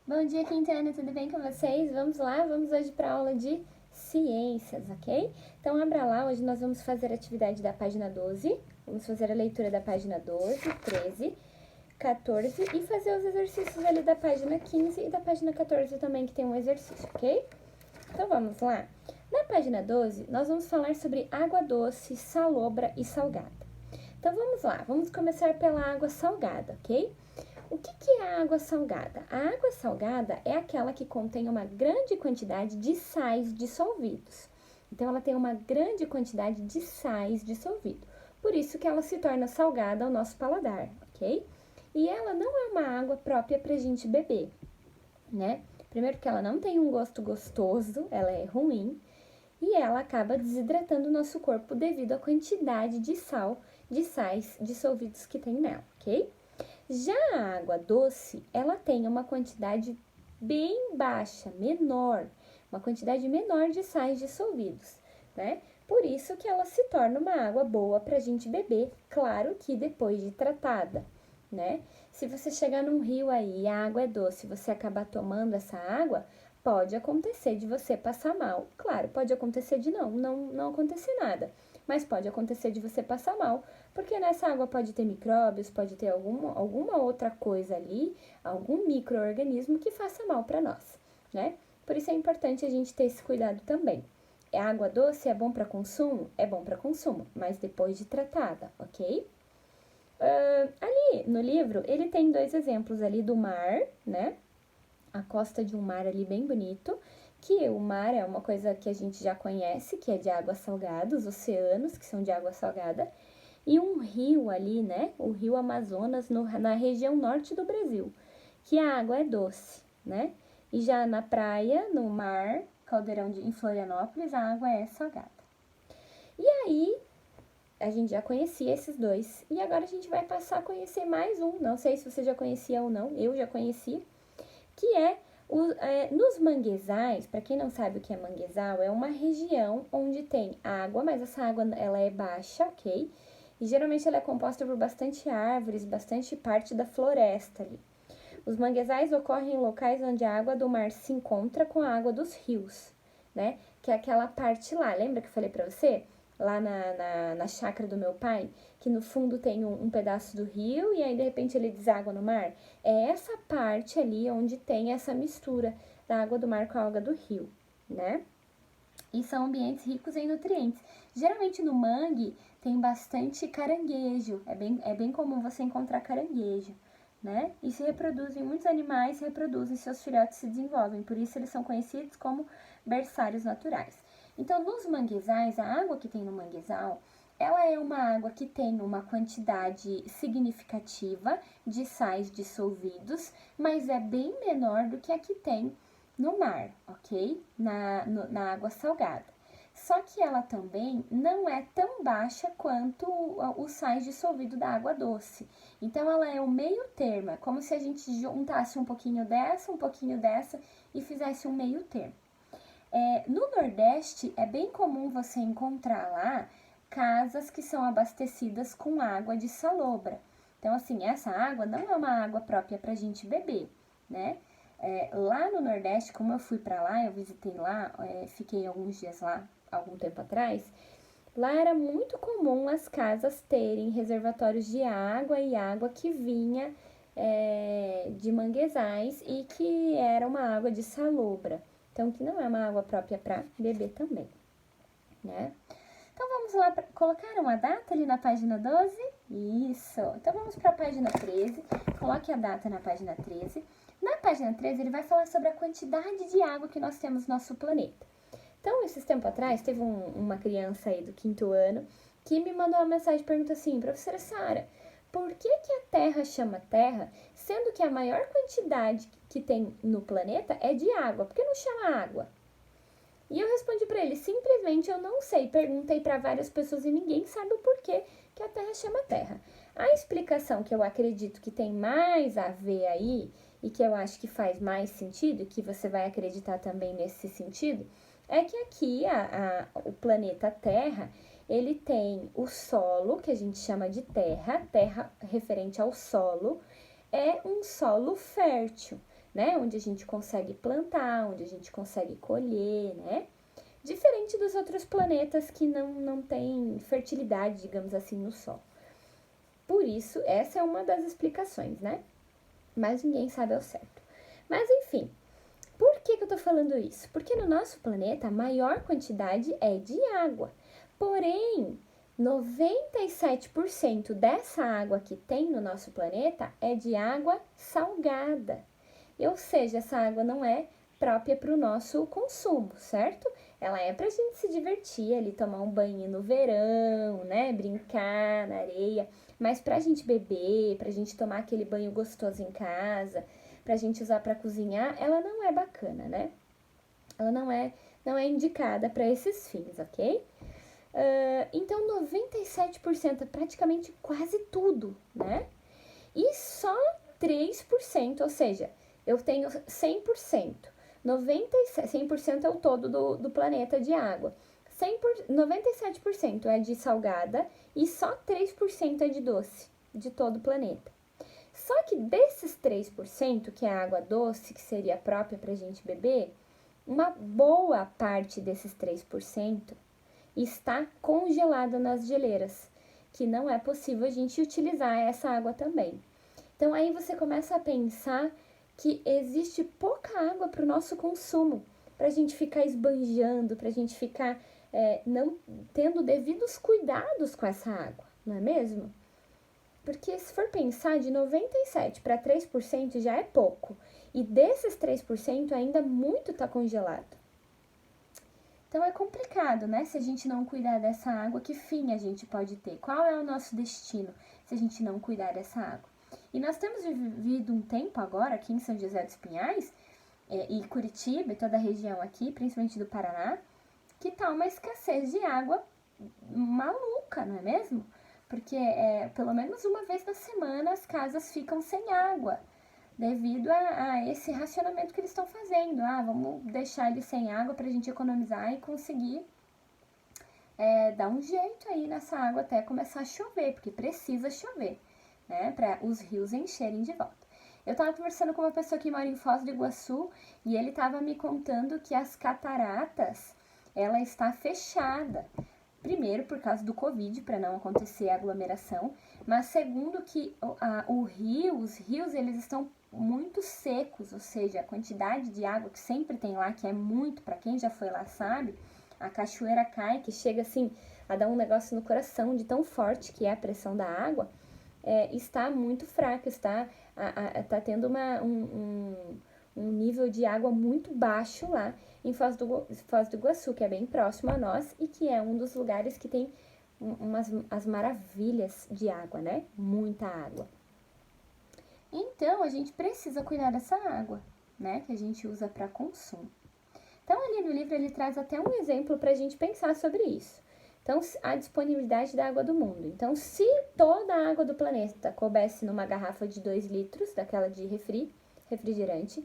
Bom dia, quinto ano, tudo bem com vocês? Vamos lá, vamos hoje para a aula de ciências, ok? Então, abra lá, hoje nós vamos fazer a atividade da página 12, vamos fazer a leitura da página 12, 13, 14 e fazer os exercícios ali da página 15 e da página 14 também, que tem um exercício, ok? Então, vamos lá. Na página 12, nós vamos falar sobre água doce, salobra e salgada. Então, vamos lá, vamos começar pela água salgada, ok? O que é a água salgada? A água salgada é aquela que contém uma grande quantidade de sais dissolvidos. Então, ela tem uma grande quantidade de sais dissolvidos. Por isso que ela se torna salgada ao nosso paladar, ok? E ela não é uma água própria para a gente beber, né? Primeiro que ela não tem um gosto gostoso, ela é ruim. E ela acaba desidratando o nosso corpo devido à quantidade de sais dissolvidos que tem nela, ok? Já a água doce, ela tem uma quantidade bem baixa, menor, uma quantidade menor de sais dissolvidos, né? Por isso que ela se torna uma água boa para a gente beber, claro que depois de tratada, né? Se você chegar num rio aí e a água é doce e você acabar tomando essa água, pode acontecer de você passar mal. Claro, pode acontecer de não acontecer nada, mas pode acontecer de você passar mal, porque nessa água pode ter micróbios, pode ter alguma outra coisa ali, algum micro-organismo que faça mal para nós, né? Por isso é importante a gente ter esse cuidado também. A água doce é bom para consumo? É bom para consumo, mas depois de tratada, ok? Ali no livro, ele tem dois exemplos ali do mar, né? A costa de um mar ali bem bonito, que o mar é uma coisa que a gente já conhece, que é de água salgada, os oceanos, que são de água salgada, e um rio ali, né? O rio Amazonas, na região norte do Brasil, que a água é doce, né? E já na praia, no mar, em Florianópolis, a água é salgada. E aí, a gente já conhecia esses dois, e agora a gente vai passar a conhecer mais um, não sei se você já conhecia ou não, eu já conhecia, que nos manguezais. Para quem não sabe o que é manguezal, é uma região onde tem água, mas essa água ela é baixa, ok? E geralmente ela é composta por bastante árvores, bastante parte da floresta ali. Os manguezais ocorrem em locais onde a água do mar se encontra com a água dos rios, né? Que é aquela parte lá, lembra que eu falei pra você? Lá na chácara do meu pai, que no fundo tem um pedaço do rio e aí de repente ele deságua no mar. É essa parte ali onde tem essa mistura da água do mar com a água do rio, né? E são ambientes ricos em nutrientes. Geralmente no mangue tem bastante caranguejo, é bem comum você encontrar caranguejo, né? E se reproduzem, muitos animais se reproduzem, seus filhotes se desenvolvem, por isso eles são conhecidos como berçários naturais. Então, nos manguezais, a água que tem no manguezal, ela é uma água que tem uma quantidade significativa de sais dissolvidos, mas é bem menor do que a que tem no mar, ok? Na água salgada. Só que ela também não é tão baixa quanto o sais dissolvido da água doce. Então, ela é o meio termo, é como se a gente juntasse um pouquinho dessa e fizesse um meio termo. No Nordeste, é bem comum você encontrar lá casas que são abastecidas com água de salobra. Então, assim, essa água não é uma água própria para a gente beber, né? Lá no Nordeste, como eu fui para lá, eu visitei lá, fiquei alguns dias lá, algum tempo atrás, lá era muito comum as casas terem reservatórios de água e água que vinha de manguezais e que era uma água de salobra. Então, que não é uma água própria para beber também, né? Então, vamos lá, colocar uma data ali na página 12? Isso! Então, vamos para a página 13, coloque a data na página 13. Na página 13, ele vai falar sobre a quantidade de água que nós temos no nosso planeta. Então, esses tempos atrás, teve uma criança aí do quinto ano que me mandou uma mensagem perguntando assim, professora Sara, por que a Terra chama Terra, sendo que a maior quantidade que tem no planeta é de água? Por que não chama água? E eu respondi para ele, simplesmente eu não sei. Perguntei para várias pessoas e ninguém sabe o porquê que a Terra chama Terra. A explicação que eu acredito que tem mais a ver aí, e que eu acho que faz mais sentido, e que você vai acreditar também nesse sentido, é que aqui o planeta Terra, ele tem o solo, que a gente chama de terra referente ao solo, é um solo fértil, né? Onde a gente consegue plantar, onde a gente consegue colher, né? Diferente dos outros planetas que não tem fertilidade, digamos assim, no Sol. Por isso, essa é uma das explicações, né? Mas ninguém sabe ao certo. Mas enfim, por que eu tô falando isso? Porque no nosso planeta a maior quantidade é de água. Porém, 97% dessa água que tem no nosso planeta é de água salgada. Ou seja, essa água não é própria para o nosso consumo, certo? Ela é para a gente se divertir ali, tomar um banho no verão, né? Brincar na areia. Mas para a gente beber, para a gente tomar aquele banho gostoso em casa, para a gente usar para cozinhar, ela não é bacana, né? Ela não é indicada para esses fins, ok? Então, 97% é praticamente quase tudo, né? E só 3%, ou seja, eu tenho 100%. 100% é o todo do planeta de água. 97% é de salgada e só 3% é de doce, de todo o planeta. Só que desses 3%, que é a água doce, que seria própria para a gente beber, uma boa parte desses 3% está congelada nas geleiras, que não é possível a gente utilizar essa água também. Então aí você começa a pensar que existe pouca água para o nosso consumo, para a gente ficar esbanjando, para a gente ficar não tendo devidos cuidados com essa água, não é mesmo? Porque se for pensar, de 97% para 3% já é pouco, e desses 3% ainda muito está congelado. Então é complicado, né? Se a gente não cuidar dessa água, que fim a gente pode ter? Qual é o nosso destino se a gente não cuidar dessa água? E nós temos vivido um tempo agora, aqui em São José dos Pinhais, e Curitiba e toda a região aqui, principalmente do Paraná, que tá uma escassez de água maluca, não é mesmo? Porque pelo menos uma vez na semana as casas ficam sem água, devido a esse racionamento que eles estão fazendo. Vamos deixar eles sem água para a gente economizar e conseguir dar um jeito aí nessa água até começar a chover, porque precisa chover, né, para os rios encherem de volta. Eu estava conversando com uma pessoa que mora em Foz do Iguaçu e ele estava me contando que as cataratas, ela está fechada. Primeiro, por causa do Covid, para não acontecer aglomeração, mas segundo que os rios eles estão muito secos, ou seja, a quantidade de água que sempre tem lá, que é muito, para quem já foi lá sabe, a cachoeira cai, que chega assim a dar um negócio no coração de tão forte que é a pressão da água, está muito fraca, está tendo um nível de água muito baixo lá em Foz do Iguaçu, que é bem próximo a nós e que é um dos lugares que tem as maravilhas de água, né? Muita água. Então, a gente precisa cuidar dessa água, né? Que a gente usa para consumo. Então, ali no livro, ele traz até um exemplo para a gente pensar sobre isso. Então, a disponibilidade da água do mundo. Então, se toda a água do planeta coubesse numa garrafa de 2 litros, daquela de refrigerante,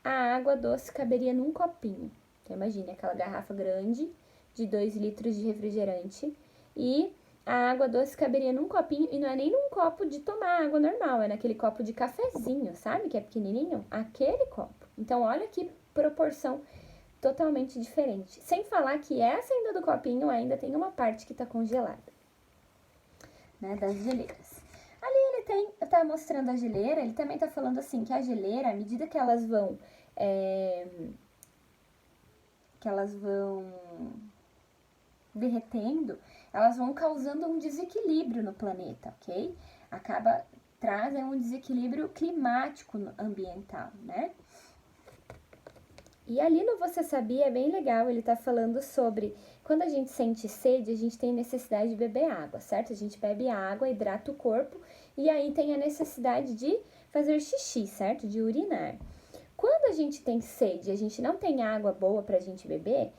a água doce caberia num copinho. Então, imagine aquela garrafa grande de 2 litros de refrigerante e a água doce caberia num copinho, e não é nem num copo de tomar água normal, é naquele copo de cafezinho, sabe? Que é pequenininho, aquele copo. Então, olha que proporção totalmente diferente. Sem falar que essa ainda do copinho ainda tem uma parte que tá congelada, né? Das geleiras. Ali eu tava mostrando a geleira, ele também tá falando assim, que a geleira, à medida que elas vão derretendo, elas vão causando um desequilíbrio no planeta, ok? Trazem um desequilíbrio climático ambiental, né? E ali no Você Sabia é bem legal, ele tá falando sobre quando a gente sente sede, a gente tem necessidade de beber água, certo? A gente bebe água, hidrata o corpo e aí tem a necessidade de fazer xixi, certo? De urinar. Quando a gente tem sede e a gente não tem água boa pra gente beber,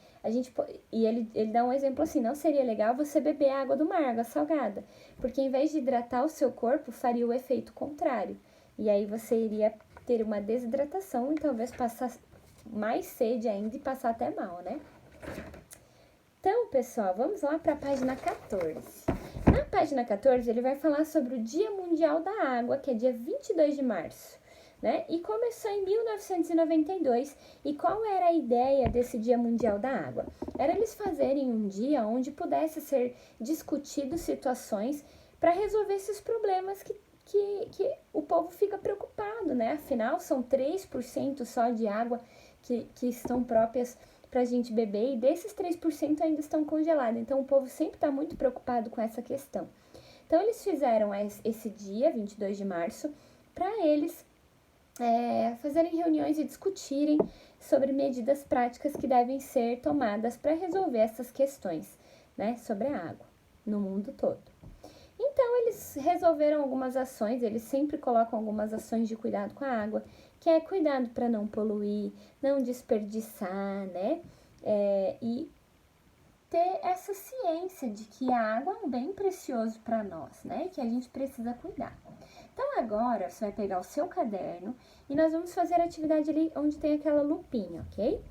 e ele dá um exemplo assim, não seria legal você beber água do mar, água salgada, porque em vez de hidratar o seu corpo, faria o efeito contrário. E aí você iria ter uma desidratação e talvez passar mais sede ainda e passar até mal, né? Então, pessoal, vamos lá para a página 14. Na página 14, ele vai falar sobre o Dia Mundial da Água, que é dia 22 de março. né? E começou em 1992. E qual era a ideia desse Dia Mundial da Água? Era eles fazerem um dia onde pudesse ser discutido situações para resolver esses problemas que o povo fica preocupado, né? Afinal, são 3% só de água que estão próprias para a gente beber, e desses 3% ainda estão congelados. Então, o povo sempre está muito preocupado com essa questão. Então, eles fizeram esse dia, 22 de março, para eles fazerem reuniões e discutirem sobre medidas práticas que devem ser tomadas para resolver essas questões, né, sobre a água no mundo todo. Então, eles resolveram algumas ações, eles sempre colocam algumas ações de cuidado com a água, que é cuidado para não poluir, não desperdiçar, né? E ter essa ciência de que a água é um bem precioso para nós, né? Que a gente precisa cuidar. Então, agora, você vai pegar o seu caderno e nós vamos fazer a atividade ali onde tem aquela lupinha, ok?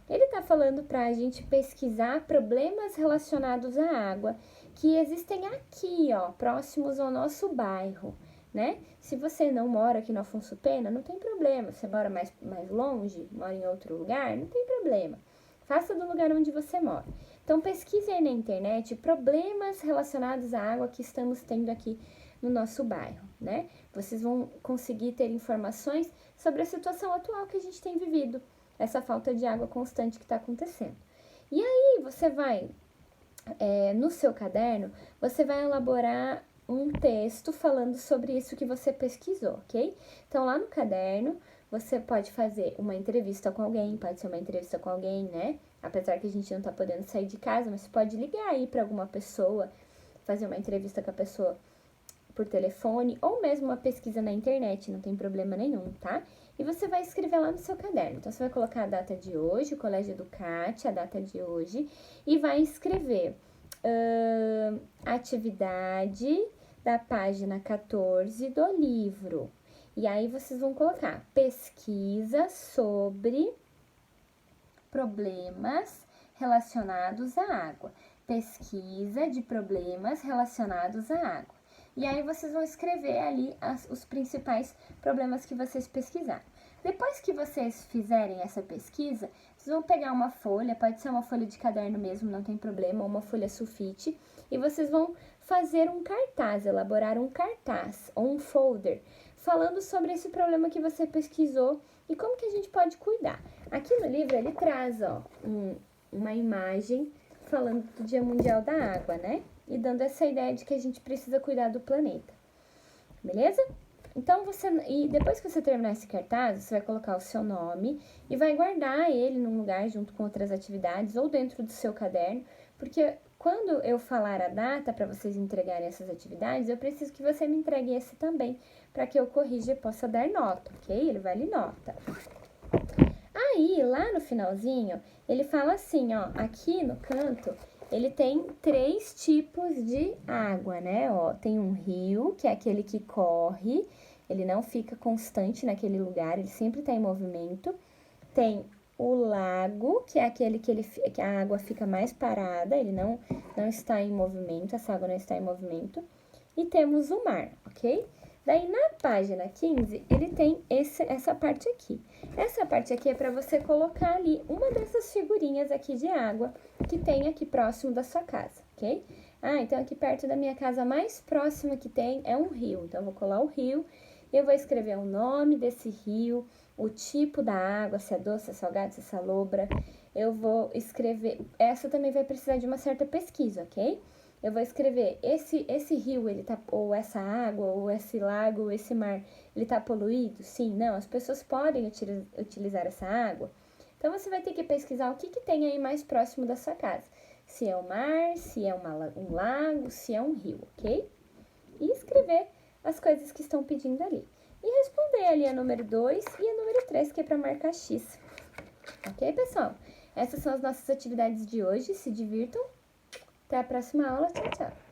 Ele tá falando para a gente pesquisar problemas relacionados à água que existem aqui, ó, próximos ao nosso bairro, né? Se você não mora aqui no Afonso Pena, não tem problema. Você mora mais longe, mora em outro lugar, não tem problema. Faça do lugar onde você mora. Então, pesquise aí na internet problemas relacionados à água que estamos tendo aqui no nosso bairro, né? Vocês vão conseguir ter informações sobre a situação atual que a gente tem vivido, essa falta de água constante que está acontecendo. E aí, você vai, no seu caderno, você vai elaborar um texto falando sobre isso que você pesquisou, ok? Então, lá no caderno, você pode fazer uma entrevista com alguém, pode ser uma entrevista com alguém, né? Apesar que a gente não tá podendo sair de casa, mas você pode ligar aí para alguma pessoa, fazer uma entrevista com a pessoa por telefone, ou mesmo uma pesquisa na internet, não tem problema nenhum, tá? E você vai escrever lá no seu caderno. Então, você vai colocar a data de hoje, o Colégio Educate, a data de hoje, e vai escrever atividade da página 14 do livro. E aí, vocês vão colocar pesquisa sobre problemas relacionados à água. Pesquisa de problemas relacionados à água. E aí, vocês vão escrever ali os principais problemas que vocês pesquisaram. Depois que vocês fizerem essa pesquisa, vocês vão pegar uma folha, pode ser uma folha de caderno mesmo, não tem problema, ou uma folha sulfite, e vocês vão fazer um cartaz, elaborar um cartaz ou um folder, falando sobre esse problema que você pesquisou e como que a gente pode cuidar. Aqui no livro ele traz, ó, uma imagem falando do Dia Mundial da Água, né? E dando essa ideia de que a gente precisa cuidar do planeta. Beleza? Então, e depois que você terminar esse cartaz, você vai colocar o seu nome e vai guardar ele num lugar junto com outras atividades ou dentro do seu caderno, porque quando eu falar a data para vocês entregarem essas atividades, eu preciso que você me entregue esse também, para que eu corrija e possa dar nota, ok? Ele vale nota. Aí, lá no finalzinho, ele fala assim, ó, aqui no canto, ele tem 3 tipos de água, né? Ó, tem um rio, que é aquele que corre, ele não fica constante naquele lugar, ele sempre tá em movimento. Tem o lago, que é aquele que a água fica mais parada, ele não está em movimento, essa água não está em movimento. E temos o mar, ok? Daí, na página 15, ele tem essa parte aqui. Essa parte aqui é para você colocar ali uma dessas figurinhas aqui de água que tem aqui próximo da sua casa, ok? Ah, então aqui perto da minha casa, mais próxima que tem é um rio. Então, eu vou colar o rio, eu vou escrever o nome desse rio, o tipo da água, se é doce, se é salgado, se é salobra. Eu vou escrever... Essa também vai precisar de uma certa pesquisa, ok? Eu vou escrever, esse rio, ele tá, ou essa água, ou esse lago, ou esse mar, ele tá poluído? Sim, não, as pessoas podem utilizar essa água. Então, você vai ter que pesquisar o que tem aí mais próximo da sua casa. Se é o mar, se é um lago, se é um rio, ok? E escrever as coisas que estão pedindo ali. E responder ali a número 2 e a número 3, que é para marcar X. Ok, pessoal? Essas são as nossas atividades de hoje. Se divirtam. Até a próxima aula. Tchau, tchau.